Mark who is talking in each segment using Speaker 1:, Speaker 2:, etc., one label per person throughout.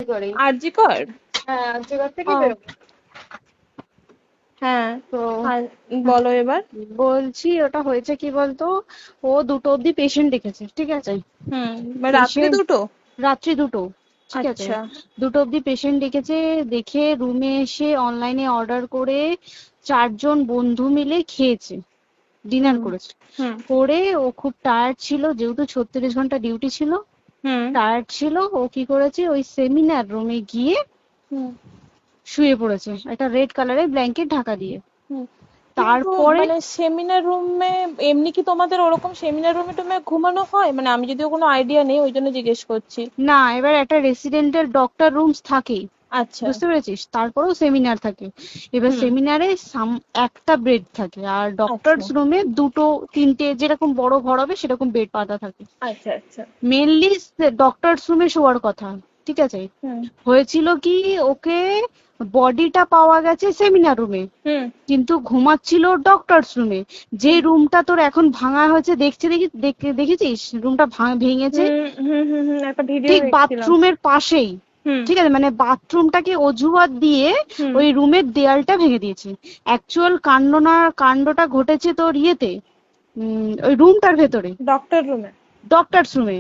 Speaker 1: করেই।
Speaker 2: আরজি কর।
Speaker 1: হ্যাঁ, আর্যিকর থেকে
Speaker 2: ও
Speaker 1: বেরোবো।
Speaker 2: হ্যাঁ।
Speaker 1: তো
Speaker 2: আর বলো এবার।
Speaker 1: বলছি ওটা হয়েছে কি বলতো, ও 2টো অব্দি পেশেন্ট দেখেছে, ঠিক আছে।
Speaker 2: রাত্রি
Speaker 1: পেশেন্ট
Speaker 2: দুটো।
Speaker 1: রাত্রি 2টো, ঠিক আছে।
Speaker 2: আচ্ছা।
Speaker 1: 2টো অব্দি পেশেন্ট ডেকেছে, দেখে রুমে এসে অনলাইনে অর্ডার করে 4জন বন্ধু মিলে খেয়েছে, ডিনার
Speaker 2: হুম
Speaker 1: করেছে।
Speaker 2: হুম
Speaker 1: করে ও খুব টায়ার্ড ছিল, যেহেতু 36 ঘন্টা ডিউটি ছিল,
Speaker 2: হুম
Speaker 1: টায়ার্ড ছিল। ও কি করেছে, ওই সেমিনার রুমে গিয়ে
Speaker 2: হুম
Speaker 1: শুয়ে পড়েছে একটা রেড কালারের ব্ল্যাঙ্কেট ঢাকা দিয়ে।
Speaker 2: হুম কিন্তু
Speaker 1: তারপরে
Speaker 2: মানে সেমিনার রুমে এমনি কি তোমাদের ওরকম সেমিনার রুমে টুমে ঘুমানো হয়? মানে আমি যদিও কোনো আইডিয়া নেই, ওই জন্য জিজ্ঞেস করছি।
Speaker 1: না, এবার একটা রেসিডেন্টাল ডক্টর রুমস থাকেই,
Speaker 2: আচ্ছা।
Speaker 1: বুঝতে পেরেছিস, তারপরেও সেমিনার থাকে। এবার
Speaker 2: হুম।
Speaker 1: সেমিনারে একটা বেড থাকে, আর
Speaker 2: আচ্ছা
Speaker 1: ডক্টরস রুমে 2টো 3টে যেরকম বড় ঘর হবে সেরকম বেড পাতা থাকে।
Speaker 2: আচ্ছা আচ্ছা।
Speaker 1: মেনলি ডক্টরস রুমে শোয়ার কথা, ঠিক আছে।
Speaker 2: হুম
Speaker 1: হয়েছিল কি, ওকে বডিটা পাওয়া গেছে সেমিনার রুমে,
Speaker 2: হুম
Speaker 1: কিন্তু ঘুমাচ্ছিল ডক্টরস রুমে। যে
Speaker 2: হুম
Speaker 1: রুমটা তোর এখন ভাঙা হয়েছে, দেখেছিস রুমটা ভেঙেছে,
Speaker 2: একটা ভিডিও
Speaker 1: ঠিক
Speaker 2: দেখছিলাম।
Speaker 1: বাথরুমের পাশেই,
Speaker 2: হুম
Speaker 1: ঠিক আছে, মানে বাথরুমটাকে অজুহাত দিয়ে
Speaker 2: হুম
Speaker 1: ওই রুমের দেয়ালটা ভেঙে দিয়েছে। অ্যাকচুয়াল কাণ্ডটা ঘটেছে তোর ইয়েতে, ওই রুমটার ভেতরে,
Speaker 2: ডক্টর রুমে।
Speaker 1: ডক্টরস রুমে।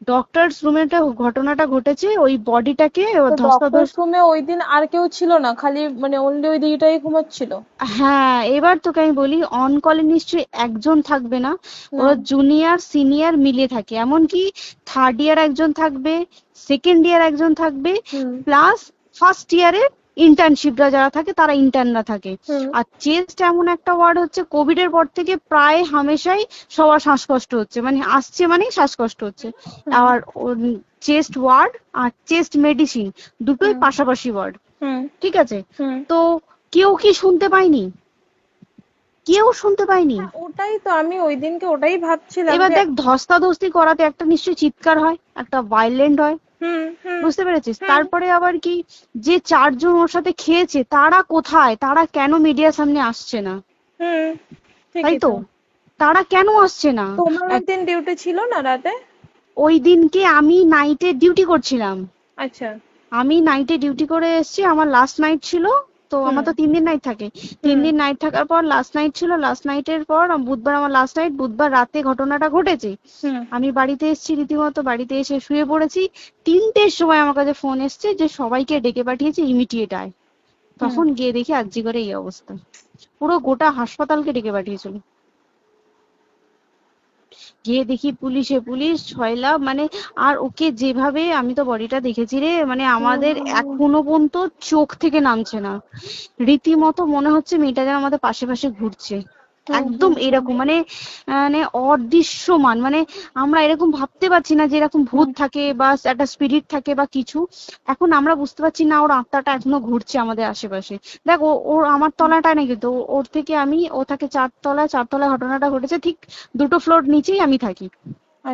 Speaker 1: ডক্টরস রুমেটা ঘটনাটা ঘটেছে, ওই বডিটাকে
Speaker 2: তো ডক্টর
Speaker 1: ধস্তাধস্তি।
Speaker 2: রুমে ওই দিন আর কেউ ছিল না, খালি মানে অনলি ওই দিদিটাই ঘুমাচ্ছিল?
Speaker 1: হ্যাঁ, এবার তোকে আমি বলি, অন কলে নিশ্চয়ই একজন থাকবে না,
Speaker 2: হুম
Speaker 1: ওরা জুনিয়র সিনিয়র মিলিয়ে থাকে, এমনকি থার্ড ইয়ার একজন থাকবে, সেকেন্ড ইয়ার একজন থাকবে,
Speaker 2: হুম
Speaker 1: প্লাস ফার্স্ট ইয়ারের ইন্টার্নশিপরা যারা থাকে তারা ইন্টার্নরা থাকে।
Speaker 2: হুম
Speaker 1: আর চেস্ট এমন একটা ওয়ার্ড হচ্ছে, কোভিড এর পর থেকে প্রায় হামেশাই সবার শ্বাসকষ্ট হচ্ছে, মানে আসছে মানেই শ্বাসকষ্ট হচ্ছে।
Speaker 2: হুম
Speaker 1: আর চেস্ট ওয়ার্ড আর চেস্ট মেডিসিন দুটোই
Speaker 2: হুম
Speaker 1: পাশাপাশি ওয়ার্ড,
Speaker 2: হুম
Speaker 1: ঠিক আছে।
Speaker 2: হুম
Speaker 1: তো কেউ কি শুনতে পায়নি? কেউ শুনতে পায়নি।
Speaker 2: হ্যাঁ, ওটাই তো আমি ওই দিনকে ওটাই ভাবছিলাম
Speaker 1: এবার
Speaker 2: যে।
Speaker 1: দেখ, ধস্তাধস্তি করাতে একটা নিশ্চয়ই চিৎকার হয়, একটা ভাইলেন্ট হয়,
Speaker 2: হুম হুম
Speaker 1: বুঝতে পেরেছিস।
Speaker 2: হুম
Speaker 1: তারপরে আবার কি, যে 4জন ওর সাথে খেয়েছে তারা কোথায়, তারা কেন মিডিয়ার সামনে আসছে না?
Speaker 2: হুম
Speaker 1: তাই
Speaker 2: ঠিকই
Speaker 1: তো,
Speaker 2: তো।
Speaker 1: তারা কেন আসছে না?
Speaker 2: তোমার ওই
Speaker 1: এক-
Speaker 2: দিন ডিউটি ছিল না রাতে?
Speaker 1: ওই দিনকে আমি নাইটে ডিউটি করছিলাম।
Speaker 2: আচ্ছা।
Speaker 1: আমি নাইটে ডিউটি করে এসেছি, আমার লাস্ট নাইট ছিল। তো
Speaker 2: হুম
Speaker 1: আমার তো 3 দিন নাইট থাকে, তিন
Speaker 2: হুম
Speaker 1: দিন নাইট থাকার পর লাস্ট নাইট ছিল, লাস্ট নাইটের পর বুধবার আমার লাস্ট নাইট, বুধবার রাতে ঘটনাটা ঘটেছে।
Speaker 2: হুম
Speaker 1: আমি বাড়িতে এসেছি, রীতিমতো বাড়িতে এসে শুয়ে পড়েছি। 3টের সময় আমার কাছে ফোন এসছে যে সবাইকে ডেকে পাঠিয়েছে, ইমিডিয়েট আয়।
Speaker 2: হুম।
Speaker 1: তখন গিয়ে দেখি আরজি করে এই অবস্থা, পুরো গোটা হাসপাতালকে ডেকে পাঠিয়েছিল। গিয়ে দেখি পুলিশ ছয়লা, মানে, আর ওকে যেভাবে, আমি তো বডিটা দেখেছি রে, মানে আমাদের এখনো পর্যন্ত চোখ থেকে নামছে না। রীতিমতো মনে হচ্ছে মেয়েটা যেন আমাদের পাশে পাশে ঘুরছে,
Speaker 2: হুম
Speaker 1: একদম
Speaker 2: হুম হুম
Speaker 1: এরকম, মানে মানে অদৃশ্যমান, মানে আমরা এরকম ভাবতে পারছি না যে এরকম ভূত
Speaker 2: হুম
Speaker 1: থাকে বা একটা স্পিরিট থাকে বা কিছু। এখন আমরা বুঝতে পারছি না ওর আত্মাটা এখনো ঘুরছে আমাদের আশেপাশে। দেখ, ওর আমার তলাটায় না, কিন্তু ওর থেকে ও থাকে 4তলায়, 4তলায় ঘটনাটা ঘটেছে, ঠিক 2টো ফ্লোর নিচেই আমি থাকি,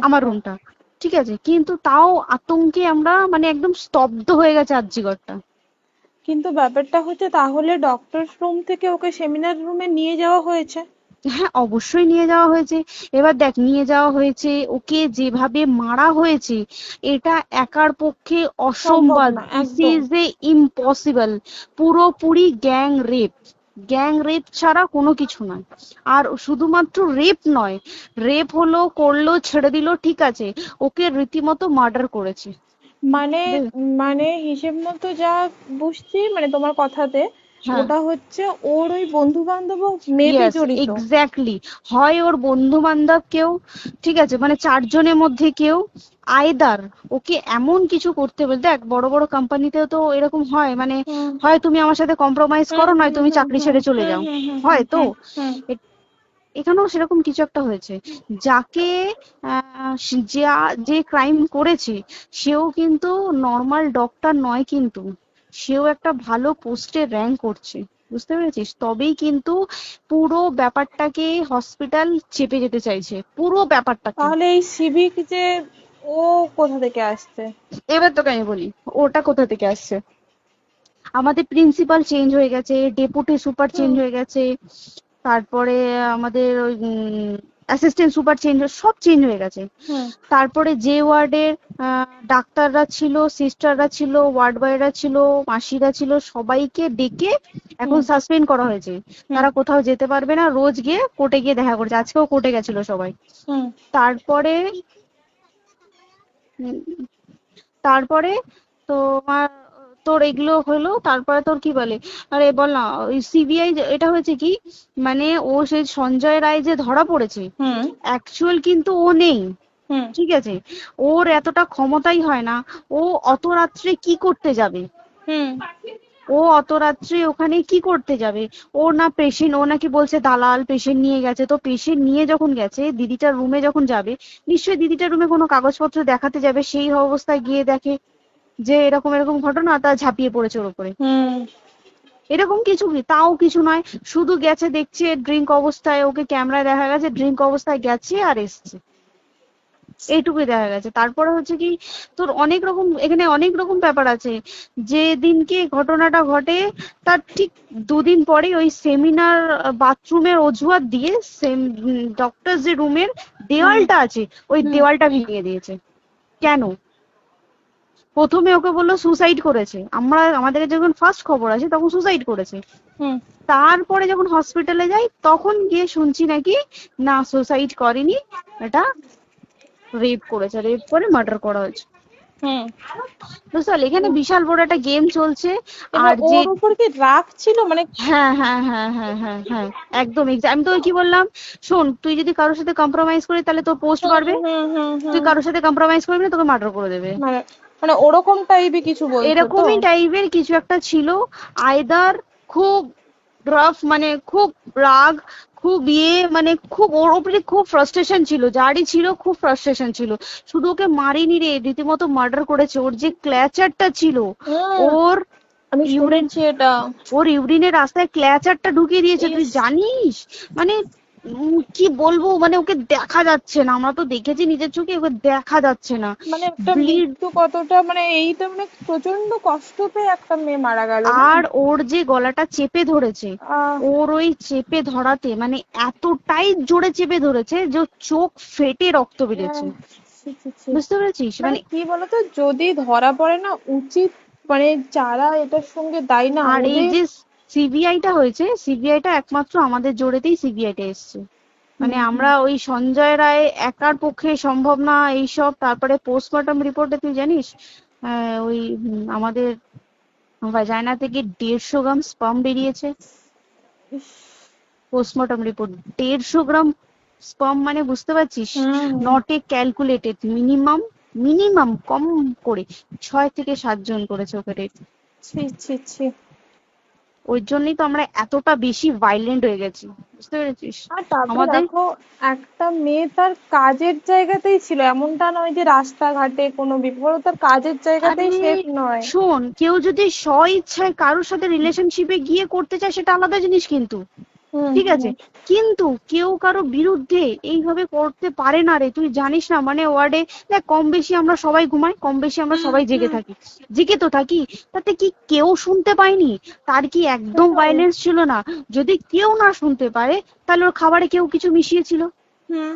Speaker 1: আমার
Speaker 2: আচ্ছা।
Speaker 1: রুমটা, ঠিক আছে। কিন্তু তাও আতঙ্কে আমরা মানে একদম স্তব্ধ হয়ে গেছে আরজিকরটা।
Speaker 2: কিন্তু ব্যাপারটা হচ্ছে, তাহলে ডক্টর রুম থেকে ওকে সেমিনার রুমে নিয়ে যাওয়া হয়েছে?
Speaker 1: হ্যাঁ, অবশ্যই নিয়ে যাওয়া হয়েছে। এবার দেখ, নিয়ে যাওয়া হয়েছে, ওকে যেভাবে মারা হয়েছে, এটা একার পক্ষে
Speaker 2: সম্ভব
Speaker 1: অসম্ভব,
Speaker 2: না
Speaker 1: দিস
Speaker 2: একদম।
Speaker 1: Is a impossible. পুরোপুরি গ্যাং রেপ ছাড়া কোনো কিছু নয়। আর শুধুমাত্র রেপ নয়, রেপ হলো, করলো, ছেড়ে দিল, ঠিক আছে, ওকে রীতিমতো মার্ডার করেছে।
Speaker 2: মানে মানে হিসেব মতো যা বুঝছি মানে তোমার কথাতে,
Speaker 1: হ্যাঁ,
Speaker 2: ওটা হচ্ছে ওর ওই বন্ধু বান্ধব মেবি
Speaker 1: ইয়েস,
Speaker 2: জড়িত।
Speaker 1: এক্স্যাক্টলি। হয় ওর বন্ধু বান্ধব কেউ, ঠিক আছে, মানে 4জনের মধ্যে কেউ, আইদার ওকে এমন কিছু করতে বলতে, দেখ বড় বড় কোম্পানিতেও তো এরকম হয়, মানে
Speaker 2: হুম
Speaker 1: হয় তুমি আমার সাথে কম্প্রোমাইজ
Speaker 2: হুম
Speaker 1: করো, নয়
Speaker 2: হুম
Speaker 1: তুমি
Speaker 2: হুম
Speaker 1: চাকরি
Speaker 2: হুম
Speaker 1: ছেড়ে চলে
Speaker 2: হুম
Speaker 1: যাও,
Speaker 2: হুম হুম হুম
Speaker 1: হয় তো।
Speaker 2: হুম হুম।
Speaker 1: এ- এখানেও সেরকম কিছু একটা হয়েছে। যাকে যে ক্রাইম করেছে, সেও কিন্তু নর্মাল ডক্টর নয়, কিন্তু সেও একটা ভালো পোস্টে র্যাঙ্ক করছে, বুঝতে পেরেছিস, তবেই কিন্তু পুরো ব্যাপারটাকে হসপিটাল চেপে যেতে চাইছে, পুরো ব্যাপারটাকে।
Speaker 2: তাহলে এই সিভিক যে, ও কোথা থেকে আসছে?
Speaker 1: এবার তোকে আমি বলি ওটা কোথা থেকে আসছে। আমাদের প্রিন্সিপাল চেঞ্জ হয়ে গেছে, ডেপুটি সুপার চেঞ্জ
Speaker 2: হুম
Speaker 1: হয়ে গেছে, তারপরে আমাদের ওই অ্যাসিস্ট্যান্ট সুপার চেঞ্জ, সব চেঞ্জ হয়ে গেছে।
Speaker 2: হুম
Speaker 1: তারপরে যে ওয়ার্ডের ডাক্তাররা ছিল, সিস্টাররা ছিল, ওয়ার্ড বয়রা ছিল, মাসিরা ছিল, সবাইকে ডেকে এখন
Speaker 2: হুম
Speaker 1: সাসপেন্ড করা হয়েছে।
Speaker 2: হুম
Speaker 1: তারা কোথাও যেতে পারবে না, রোজ গিয়ে কোর্টে গিয়ে দেখা করছে, আজকেও কোর্টে গেছিল সবাই।
Speaker 2: হুম
Speaker 1: তারপরে উম, তারপরে তোমার তোর এগুলো হলো, তারপরে তোর কি বলে, আরে বল না, ওই সিবিআই এটা হয়েছে কি, মানে ও সেই সঞ্জয় রায় যে ধরা পড়েছে,
Speaker 2: হুম
Speaker 1: অ্যাকচুয়াল কিন্তু ও নেই,
Speaker 2: হুম
Speaker 1: ঠিক আছে? ওর এতটা ক্ষমতাই হয় না। ও অত রাত্রে কি করতে যাবে?
Speaker 2: হুম
Speaker 1: ও অত রাত্রে ওখানে কি করতে যাবে? ও না পেশেন্ট, ও নাকি বলছে দালাল পেশেন্ট নিয়ে গেছে, তো পেশেন্ট নিয়ে যখন গেছে দিদিটার রুমে যখন যাবে, নিশ্চয়ই দিদিটার রুমে কোনো কাগজপত্র দেখাতে যাবে, সেই অবস্থায় গিয়ে দেখে যে এরকম এরকম ঘটনা, তা ঝাঁপিয়ে পড়েছে ওর উপরে।
Speaker 2: হুম
Speaker 1: এরকম কিছু কি, তাও কিছু নয়, শুধু গেছে দেখছে ড্রিঙ্ক অবস্থায়, ওকে ক্যামেরায় দেখা গেছে ড্রিঙ্ক অবস্থায় গেছে আর এসছে, এইটুকুই দেখা গেছে। তারপরে হচ্ছে কি, তোর অনেক রকম, এখানে অনেক রকম ব্যাপার আছে। যে দিনকে ঘটনাটা ঘটে তার ঠিক দুদিন পরে ওই সেমিনার বাথরুমের অজুহাত দিয়ে ডক্টর যে রুমের
Speaker 2: হুম
Speaker 1: দেওয়ালটা আছে ওই
Speaker 2: হুম
Speaker 1: দেওয়ালটা ভেঙে দিয়েছে। কেন? প্রথমে ওকে বললো সুসাইড করেছে, আমাদের যখন ফার্স্ট খবর আছে তখন সুসাইড করেছে।
Speaker 2: হুম
Speaker 1: তারপরে যখন হসপিটালে যাই তখন গিয়ে শুনছি নাকি না সুসাইড করেনি, এটা রেপ করেছে, রেপ করে মার্ডার করা হয়েছে।
Speaker 2: হুম
Speaker 1: বুঝতে পারলি, এখানে বিশাল বড় একটা গেম চলছে।
Speaker 2: এবার
Speaker 1: আর যে
Speaker 2: ওর উপর কি রাগ ছিল মানে?
Speaker 1: হ্যাঁ হ্যাঁ হ্যাঁ হ্যাঁ হ্যাঁ হ্যাঁ, একদম আমি তো কি বললাম, শোন, তুই যদি কারোর সাথে কম্প্রোমাইজ করিস তাহলে তোর পোস্ট
Speaker 2: হুম
Speaker 1: বাড়বে,
Speaker 2: হুম হুম
Speaker 1: তুই
Speaker 2: হুম
Speaker 1: কারোর সাথে কম্প্রোমাইজ করবি না তোকে মার্ডার করে দেবে।
Speaker 2: মানে মানে ওরকম টাইপই কিছু বলছো তো?
Speaker 1: এরকমই টাইপের কিছু একটা ছিল। আইদার খুব রাফ, মানে খুব রাগ, খুব মানে খুব ওর উপরে খুব ফ্রাস্ট্রেশন ছিল, যারই ছিল খুব ফ্রাস্ট্রেশন ছিল। শুধু ওকে মারিনি রে, রীতিমতো মার্ডার করেছে। ওর যে ক্ল্যাচারটা ছিল,
Speaker 2: হুম
Speaker 1: ওর
Speaker 2: আমি
Speaker 1: ইউরিন,
Speaker 2: শুনেছি এটা।
Speaker 1: ওর ইউরিনের রাস্তায় ক্ল্যাচারটা ঢুকিয়ে দিয়েছে, তুই
Speaker 2: ইস,
Speaker 1: জানিস? মানে কি বলবো, মানে ওকে দেখা যাচ্ছে না, আমরা তো দেখেছি নিজের চোখে, ওকে দেখা যাচ্ছে না,
Speaker 2: মানে একটা
Speaker 1: ব্লিড।
Speaker 2: মৃত্যু কতটা, মানে এইটা মানে প্রচন্ড কষ্ট পেয়ে একটা মেয়ে মারা গেল না?
Speaker 1: আর ওর যে গলাটা চেপে ধরেছে,
Speaker 2: আহ
Speaker 1: ওর ওই চেপে ধরাতে মানে এতটাই জোরে চেপে ধরেছে যে ওর চোখ ফেটে রক্ত বেরিয়েছে।
Speaker 2: আহ, ছি, ছি, ছি।
Speaker 1: বুঝতে পেরেছিস?
Speaker 2: মানে
Speaker 1: মানে
Speaker 2: কি বলতো, যদি ধরা পড়ে না উচিত, মানে যারা এটার সঙ্গে দায়ী না
Speaker 1: আর এই
Speaker 2: ওদের।
Speaker 1: যে সিবিআইটা হয়েছে, সিবিআইটা একমাত্র আমাদের জোরেতেই সিবিআইটা এসছে। মানে
Speaker 2: হুম হুম
Speaker 1: আমরা ওই সঞ্জয় রায় একার পক্ষে সম্ভব না এইসব। তারপরে পোস্টমর্টম রিপোর্টে তুই জানিস, ওই আমাদের ভাজাইনা থেকে 150 গ্রাম স্পার্ম বেরিয়েছে।
Speaker 2: ইস,
Speaker 1: পোস্টমর্টম রিপোর্ট, 150 গ্রাম স্পার্ম, মানে বুঝতে পারছিস?
Speaker 2: Hmm
Speaker 1: not a calculated, minimum, minimum কম করে 6 থেকে 7 জন করেছে ওকে rape।
Speaker 2: ছি ছি ছি।
Speaker 1: ওই জন্যই তো আমরা এতটা বেশি ভাইলেন্ট হয়ে গেছি, বুঝতে পেরেছিস?
Speaker 2: আর তারপর
Speaker 1: আমাদের,
Speaker 2: দেখো, একটা মেয়ে তার কাজের জায়গাতেই ছিল, এমনটা নয় যে রাস্তাঘাটে কোনো বিপদ, ও তার কাজের
Speaker 1: আরে
Speaker 2: জায়গাতেই সেফ নয়।
Speaker 1: শোন, কেউ যদি স্ব ইচ্ছায় কারোর সাথে রিলেশনশিপে গিয়ে করতে চায় সেটা আলাদা জিনিস, কিন্তু
Speaker 2: হুম
Speaker 1: ঠিক আছে,
Speaker 2: হুম
Speaker 1: কিন্তু কেউ কারো বিরুদ্ধে এইভাবে করতে পারে না রে। তুই জানিস না, মানে ওয়ার্ডে দেখ, কম বেশি আমরা সবাই ঘুমাই, কম বেশি আমরা
Speaker 2: হুম
Speaker 1: সবাই জেগে
Speaker 2: হুম
Speaker 1: থাকি, জেগে তো থাকি। তাতে কি কেউ শুনতে পায়নি? তার কি একদম
Speaker 2: সেটাই।
Speaker 1: ভাইলেন্স ছিল না? যদি কেউ না শুনতে পারে তাহলে ওর খাবারে কেউ কিছু মিশিয়েছিল,
Speaker 2: হুম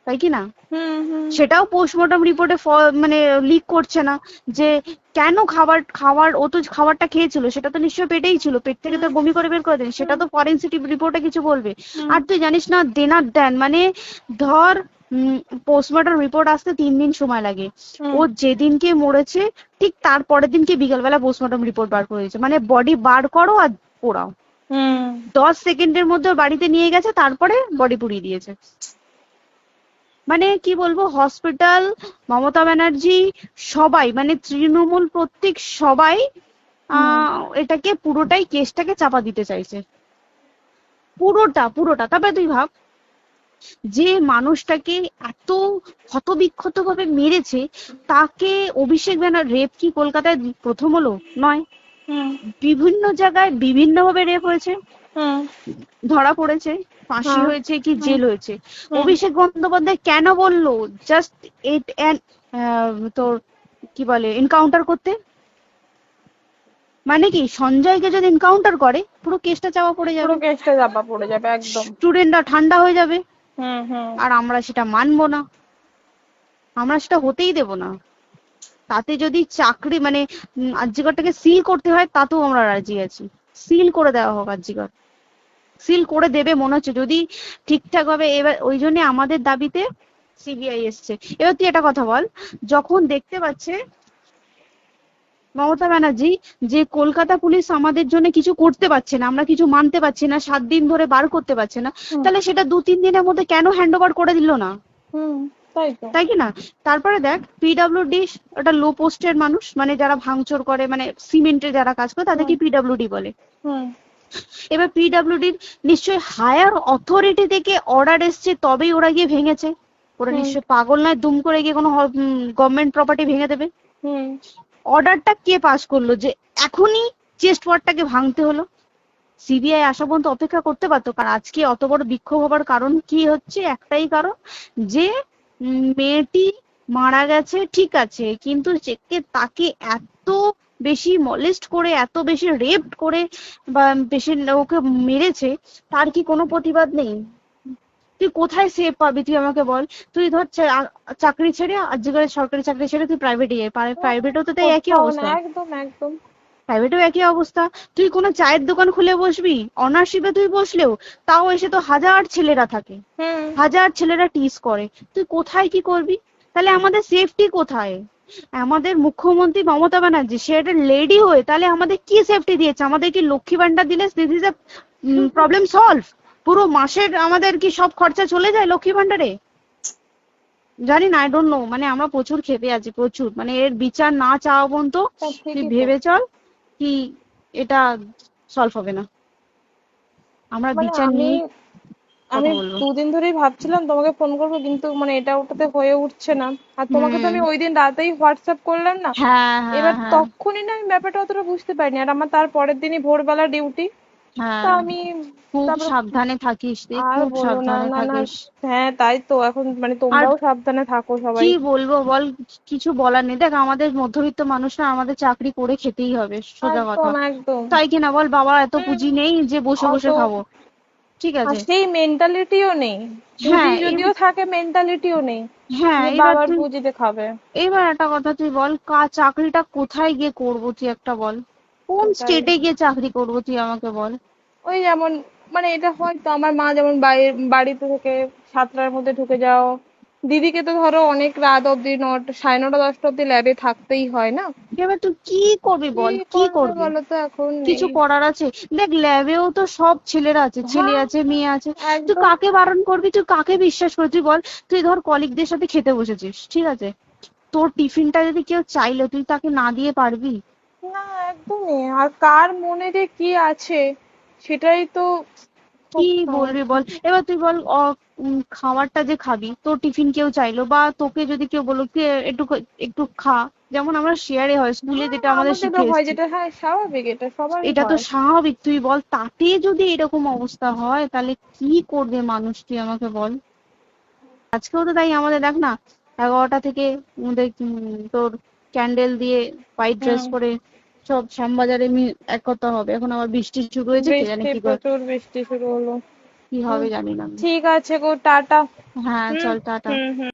Speaker 1: তাই কি না?
Speaker 2: হুম হুম
Speaker 1: সেটাও পোস্টমর্টম রিপোর্টে মানে লিক করছে না, যে কেন খাবার খাবার ও তো খাবারটা খেয়েছিল, সেটা তো নিশ্চয়ই পেটেই ছিল, পেট থেকে তো
Speaker 2: হুম
Speaker 1: বমি করে বের করে দেন, সেটা
Speaker 2: হুম
Speaker 1: তো ফরেনসিক রিপোর্টে কিছু বলবে।
Speaker 2: হুম
Speaker 1: আর তুই জানিস না, দেনার দেন মানে, ধর পোস্টমর্টম রিপোর্ট আসতে 3 দিন সময় লাগে।
Speaker 2: হুম
Speaker 1: ও যেদিনকে মরেছে ঠিক তার পরের দিনকে বিকালবেলা পোস্টমর্টম রিপোর্ট বার করে দিয়েছে, মানে বডি বার করো আর পোড়াও,
Speaker 2: হুম
Speaker 1: 10 সেকেন্ডের মধ্যে ওর বাড়িতে নিয়ে গেছে, তারপরে বডি পুড়িয়ে দিয়েছে। মানে কি বলবো, হসপিটাল, মমতা ব্যানার্জি, সবাই মানে তৃণমূল প্রত্যেক সবাই
Speaker 2: হুম
Speaker 1: এটাকে পুরোটাই কেসটাকে চাপা দিতে চাইছে, পুরোটা পুরোটা। তবে তুই ভাব, যে মানুষটাকে এত ক্ষতবিক্ষত ভাবে মেরেছে, তাকে অভিষেক ব্যানার, রেপ কি কলকাতায় প্রথম হলো? নয়,
Speaker 2: হুম
Speaker 1: বিভিন্ন জায়গায় বিভিন্ন ভাবে রেপ হয়েছে,
Speaker 2: হুম
Speaker 1: ধরা পড়েছে, ফাঁসি
Speaker 2: হ্যাঁ
Speaker 1: হয়েছে কি
Speaker 2: হুম
Speaker 1: জেল হয়েছে।
Speaker 2: হুম
Speaker 1: অভিষেক বন্দ্যোপাধ্যায় কেন বললো জাস্ট ইট তোর কি বলে এনকাউন্টার করতে? মানে কি, সঞ্জয়কে যদি এনকাউন্টার করে পুরো কেসটা চাপা পড়ে
Speaker 2: পুরো
Speaker 1: যাবে,
Speaker 2: কেসটা চাপা পড়ে যাবে একদম।
Speaker 1: স্টুডেন্টরা ঠান্ডা হয়ে যাবে।
Speaker 2: হুম হুম
Speaker 1: আর আমরা সেটা মানবো না, আমরা সেটা হতেই দেব না। তাতে যদি চাকরি মানে আরজিকরটাকে সিল করতে হয় তাতেও আমরা রাজি আছি, সিল করে দেওয়া হোক আরজিকর, সিল করে দেবে মনে হচ্ছে যদি ঠিকঠাক ভাবে। এবার ওই জন্য আমাদের দাবিতে সিবিআই এসছে। এবার তুই একটা কথা বল, যখন দেখতে পাচ্ছে মমতা ব্যানার্জি যে কলকাতা পুলিশ আমাদের জন্য কিছু করতে পারছে না, আমরা কিছু মানতে পারছি না, 7 দিন ধরে বার করতে পারছে না,
Speaker 2: হুম
Speaker 1: তাহলে সেটা 2-3 দিনের মধ্যে কেন হ্যান্ড ওভার করে দিল না?
Speaker 2: হুম তাই তো।
Speaker 1: তাই কি না? তারপরে দেখ পিডব্লিউডি ওটা লো পোস্টের মানুষ, মানে যারা ভাঙচুর করে, মানে সিমেন্টের যারা কাজ করে
Speaker 2: হুম
Speaker 1: তাদেরকে পিডব্লিউডি বলে।
Speaker 2: হুম
Speaker 1: এবার পিডব্লিউডির নিশ্চয়ই হায়ার অথরিটি থেকে অর্ডার এসছে তবেই ওরা গিয়ে ভেঙেছে। ওরা
Speaker 2: হুম
Speaker 1: নিশ্চয়ই পাগল নয় দুম করে গিয়ে কোনো গভর্নমেন্ট প্রপার্টি ভেঙে দেবে।
Speaker 2: হুম
Speaker 1: অর্ডারটা কে পাস করলো যে এখনই চেস্ট ওয়ার্ডটাকে ভাঙতে হলো? সিবিআই আসা পর্যন্ত অপেক্ষা করতে পারতো। কারণ আজকে অত বড় বিক্ষোভ হবার কারণ কি হচ্ছে, একটাই কারণ, যে মেয়েটি মারা গেছে ঠিক আছে, কিন্তু তাকে এত বেশি মলেস্ট করে, এত বেশি রেপ করে বা বেশি ওকে মেরেছে, তার কি কোনো প্রতিবাদ নেই? তুই কোথায় সেভ পাবি তুই আমাকে বল? তুই ধর চাকরি ছেড়ে, আজকের সরকারি চাকরি ছেড়ে তুই প্রাইভেটে যাই, প্রাইভেটেও তো তাই একই
Speaker 2: কোথাও না,
Speaker 1: অবস্থা,
Speaker 2: একদম একদম।
Speaker 1: প্রাইভেটেও একই অবস্থা। তুই কোনো চায়ের দোকান খুলে বসবি, অনারশিপে তুই বসলেও তাও এসে তো হাজার ছেলেরা থাকে,
Speaker 2: হুম
Speaker 1: হাজার ছেলেরা টিজ করে, তুই কোথায় কি করবি? তাহলে আমাদের সেফটি কোথায়? আমাদের মুখ্যমন্ত্রী মমতা ব্যানার্জি সে একটা লেডি হয়ে তাহলে আমাদের কি সেফটি দিয়েছে? আমাদের কি লক্ষ্মী ভান্ডার দিলে this is a problem solve? পুরো মাসের আমাদের কি সব খরচা চলে যায় লক্ষ্মী ভান্ডারে? জানি না, আই ডোন্ট নো, মানে আমরা প্রচুর ক্ষেপে আছি, প্রচুর, মানে এর বিচার না চাওয়া পর্যন্ত
Speaker 2: তা
Speaker 1: তুই
Speaker 2: ঠিকই তো।
Speaker 1: ভেবে চল কি এটা সলভ হবে না। আমরা
Speaker 2: মানে
Speaker 1: বিচার
Speaker 2: আমি
Speaker 1: নিয়ে
Speaker 2: আমি
Speaker 1: কথা বলবো।
Speaker 2: 2 দিন ধরেই ভাবছিলাম তোমাকে ফোন করবো, কিন্তু মানে এটা ওটাতে হয়ে উঠছে না। আর তোমাকে তো
Speaker 1: হুম।
Speaker 2: আমি ওই দিন রাতেই হোয়াটসঅ্যাপ করলাম না।
Speaker 1: হ্যাঁ হ্যাঁ
Speaker 2: এবার
Speaker 1: হ্যাঁ
Speaker 2: তখনই না আমি ব্যাপারটা অতটা বুঝতে পারিনি, আর আমার তার পরের দিনই ভোরবেলা ডিউটি। তা
Speaker 1: হ্যাঁ।
Speaker 2: আমি
Speaker 1: খুব
Speaker 2: তারপরে
Speaker 1: সাবধানে থাকিস তুই,
Speaker 2: আর
Speaker 1: খুব
Speaker 2: বলো না,
Speaker 1: সাবধানে
Speaker 2: না না।
Speaker 1: থাকিস।
Speaker 2: হ্যাঁ তাই তো, এখন মানে
Speaker 1: আর
Speaker 2: তোমরাও সাবধানে থাকো সবাই।
Speaker 1: কি বলবো বল, কিছু বলার নেই। দেখ আমাদের মধ্যবিত্ত মানুষরা, আমাদের চাকরি করে খেতেই হবে, সোজা কথা।
Speaker 2: একদম একদম।
Speaker 1: তাই কিনা বল? বাবা এত
Speaker 2: হুম।
Speaker 1: পুঁজি নেই যে বসে
Speaker 2: অত
Speaker 1: বসে খাবো, ঠিক
Speaker 2: আর
Speaker 1: আছে?
Speaker 2: সেই মেন্টালিটিও নেই। পুঁজি
Speaker 1: হ্যাঁ
Speaker 2: যদিও থাকে, মেন্টালিটিও নেই
Speaker 1: হ্যাঁ
Speaker 2: যে
Speaker 1: এবার
Speaker 2: বাবার
Speaker 1: তুই,
Speaker 2: পুঁজিতে খাবে।
Speaker 1: এবার একটা কথা তুই বল, চাকরিটা কোথায় গিয়ে করবো তুই একটা বল? কোন
Speaker 2: সেটাই।
Speaker 1: স্টেটে গিয়ে চাকরি করবো তুই আমাকে বল?
Speaker 2: ওই যেমন মানে এটা হয়তো আমার মা যেমন বাড়িতে থেকে 7টার মধ্যে ঢুকে যাও, দিদিকে তো ধরো অনেক রাত অব্দি 9টা, 9:30, 10টা অব্দি ল্যাবে থাকতেই হয় না।
Speaker 1: এবার তুই কি করবি
Speaker 2: কি
Speaker 1: বল, কি
Speaker 2: করবে
Speaker 1: করবি?
Speaker 2: বলো তো, এখন
Speaker 1: কিছু
Speaker 2: নেই।
Speaker 1: করার আছে? দেখ ল্যাবেও তো সব ছেলেরা আছে, ছেলে
Speaker 2: হ্যাঁ
Speaker 1: আছে মেয়ে আছে। তুই
Speaker 2: একদম।
Speaker 1: কাকে বারণ করবি, তুই কাকে বিশ্বাস করবি তুই বল? তুই ধর কলিগদের সাথে খেতে বসেছিস, ঠিক আছে, তোর টিফিনটা যদি কেউ চাইলো তুই তাকে না দিয়ে পারবি?
Speaker 2: না একদমই। আর কার মনে যে কি আছে সেটাই তো
Speaker 1: কি
Speaker 2: খুব
Speaker 1: বলবি
Speaker 2: সমস্যা।
Speaker 1: বল? এবার তুই বল খাবারটা যে খাবি, তোর টিফিন কেউ চাইলো বা তোকে যদি কেউ বললো কি একটু একটু খা, যেমন আমরা শেয়ারে হয় স্কুলে
Speaker 2: হ্যাঁ
Speaker 1: যেটা আমাদের শিখে
Speaker 2: আমাদেরও হয়
Speaker 1: এসেছি,
Speaker 2: যেটা, হ্যাঁ স্বাভাবিক, এটা সবারই
Speaker 1: এটা তো
Speaker 2: হয়।
Speaker 1: স্বাভাবিক। তুই বল তাতে যদি এরকম অবস্থা হয় তাহলে কি করবে মানুষ, তুই আমাকে বল? আজকেও তো তাই আমাদের দেখ না, 11টা থেকে আমাদের তোর ক্যান্ডেল দিয়ে হোয়াইট ড্রেস
Speaker 2: হুম।
Speaker 1: পরে সব শ্যামবাজারে একতা হবে। এখন আবার বৃষ্টি শুরু হয়েছে, কে জানে
Speaker 2: বৃষ্টি,
Speaker 1: কি
Speaker 2: প্রচুর বৃষ্টি শুরু হলো।
Speaker 1: কি
Speaker 2: হুম।
Speaker 1: হবে জানি না।
Speaker 2: ঠিক আছে গো, টাটা।
Speaker 1: হ্যাঁ
Speaker 2: হুম
Speaker 1: চল টাটা।
Speaker 2: হুম হুম।